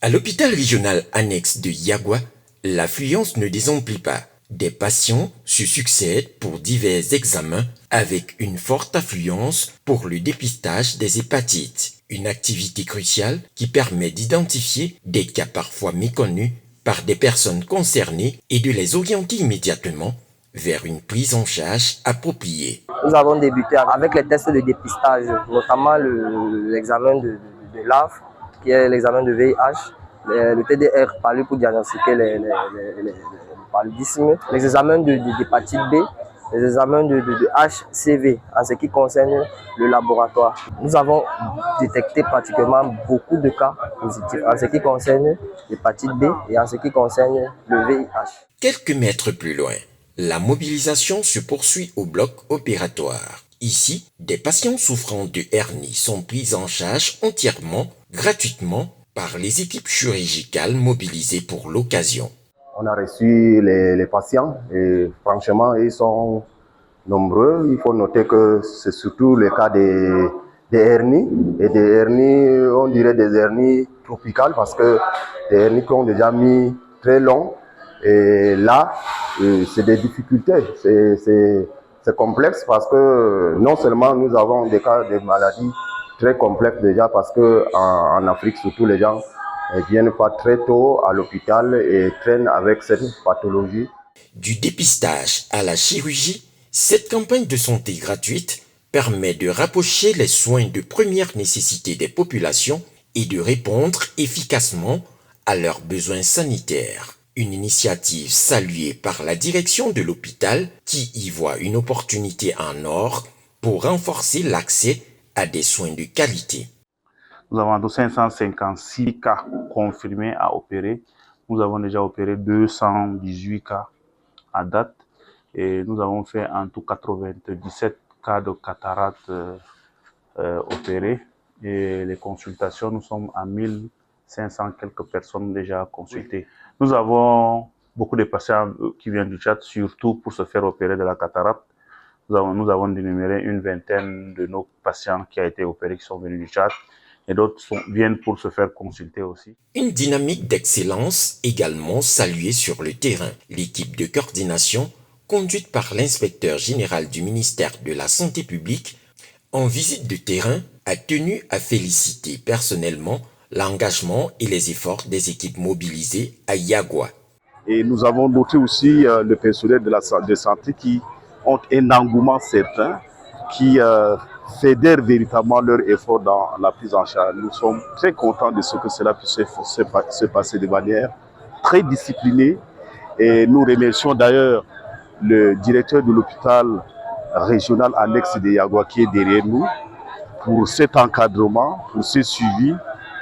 À l'hôpital régional annexe de Yagua, l'affluence ne désemplit pas. Des patients se succèdent pour divers examens avec une forte affluence pour le dépistage des hépatites. Une activité cruciale qui permet d'identifier des cas parfois méconnus par des personnes concernées et de les orienter immédiatement vers une prise en charge appropriée. Nous avons débuté avec les tests de dépistage, notamment l'examen de l'AF, qui est l'examen de VIH, le TDR palu pour diagnostiquer le paludisme, les examens d'hépatite B, les examens de HCV en ce qui concerne le laboratoire. Nous avons détecté pratiquement beaucoup de cas positifs en ce qui concerne l'hépatite B et en ce qui concerne le VIH. Quelques mètres plus loin, la mobilisation se poursuit au bloc opératoire. Ici, des patients souffrant de hernie sont pris en charge entièrement, gratuitement, par les équipes chirurgicales mobilisées pour l'occasion. On a reçu les patients et franchement, ils sont nombreux. Il faut noter que c'est surtout le cas des hernies. Et des hernies, on dirait des hernies tropicales parce que des hernies qui ont déjà mis très long. Et là, c'est des difficultés. C'est complexe parce que non seulement nous avons des cas de maladies très complexes déjà parce qu'en Afrique, surtout les gens ne viennent pas très tôt à l'hôpital et traînent avec cette pathologie. Du dépistage à la chirurgie, cette campagne de santé gratuite permet de rapprocher les soins de première nécessité des populations et de répondre efficacement à leurs besoins sanitaires. Une initiative saluée par la direction de l'hôpital qui y voit une opportunité en or pour renforcer l'accès à des soins de qualité. Nous avons 556 cas confirmés à opérer. Nous avons déjà opéré 218 cas à date et nous avons fait en tout 97 cas de cataracte opérés. Et les consultations, nous sommes à 1500 quelques personnes déjà consultées. Nous avons beaucoup de patients qui viennent du Tchad, surtout pour se faire opérer de la cataracte. Nous avons dénuméré une vingtaine de nos patients qui ont été opérés, qui sont venus du Tchad. Et d'autres viennent pour se faire consulter aussi. Une dynamique d'excellence également saluée sur le terrain. L'équipe de coordination, conduite par l'inspecteur général du ministère de la Santé publique, en visite de terrain, a tenu à féliciter personnellement l'engagement et les efforts des équipes mobilisées à Yagua. Et nous avons noté aussi le personnel de santé qui ont un engouement certain, qui fédèrent véritablement leur effort dans la prise en charge. Nous sommes très contents de ce que cela puisse se passer de manière très disciplinée. Et nous remercions d'ailleurs le directeur de l'hôpital régional annexe de Yagua qui est derrière nous pour cet encadrement, pour ce suivi,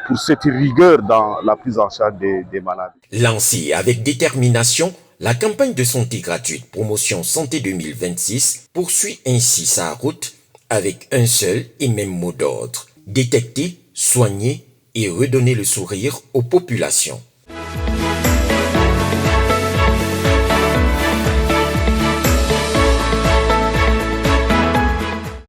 pour cette rigueur dans la prise en charge des malades. Lancée avec détermination, la campagne de santé gratuite Promotion Santé 2026 poursuit ainsi sa route avec un seul et même mot d'ordre: détecter, soigner et redonner le sourire aux populations.